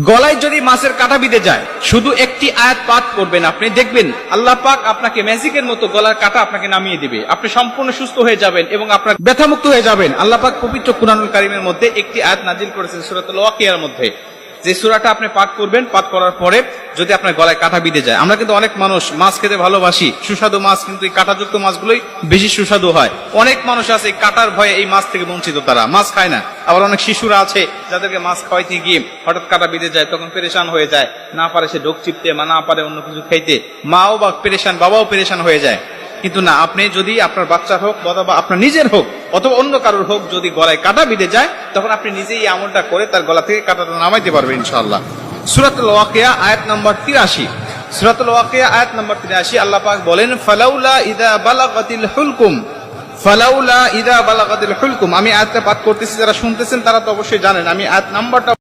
গলায় যদি মাছের কাঁটা বিঁধে যায়, শুধু একটি আয়াত পাঠ করবেন, আপনি দেখবেন আল্লাহ পাক আপনাকে ম্যাজিকের মতো গলার কাঁটা আপনাকে নামিয়ে দিবে, আপনি সম্পূর্ণ সুস্থ হয়ে যাবেন এবং আপনার ব্যথামুক্ত হয়ে যাবেন। আল্লাহ পাক পবিত্র কুরআনুল কারীমের মধ্যে একটি আয়াত নাজিল করেছেন সূরাতুল ওয়াকিয়ার মধ্যে, যে সূরাটা আপনি পাঠ করবেন, পাঠ করার পরে যদি আপনার গলায় কাঁটা বিঁধে যায়। আমরা কিন্তু অনেক মানুষ মাছ খেতে ভালোবাসি, সুস্বাদু মাছ, কিন্তু এই কাঁটাযুক্ত মাছগুলোই বেশি সুস্বাদু হয়। অনেক মানুষ আছে এই কাঁটার ভয়ে এই মাছ থেকে বঞ্চিত, তারা মাছ খায় না। আবার অনেক শিশুরা আছে যাদেরকে মাছ খাওয়াইতে গিয়ে হঠাৎ কাঁটা বিঁধে যায়, তখন পেরেশান হয়ে যায়, না পারে সে ঢোক চিপতে, না পারে অন্য কিছু খাইতে, মাও বা পেরেশান, বাবাও পেরেশান হয়ে যায়। কিন্তু না, আপনি যদি আপনার বাচ্চার হোক অথবা আপনার নিজের হোক অথবা অন্য কারোর হোক, যদি গলায় কাঁটা বিঁধে যায়, তখন আপনি নিজেই এই আমলটা করে তার গলা থেকে কাঁটাটা নামাইতে পারবেন ইনশাআল্লাহ। সূরাতুল ওয়াকিয়া আয়াত নম্বর 83। সূরাতুল ওয়াকিয়া আয়াত নম্বর 83 আল্লাহ পাক বলেন, ফালাউলা ইযা বালাগাতিল হুলকুম, ফালাউলা ইযা বালাগাতিল হুলকুম। আমি আয়াতটা পাঠ করতেছি, যারা শুনতেছেন তারা তো অবশ্যই জানেন, আমি আয়াত নাম্বারটা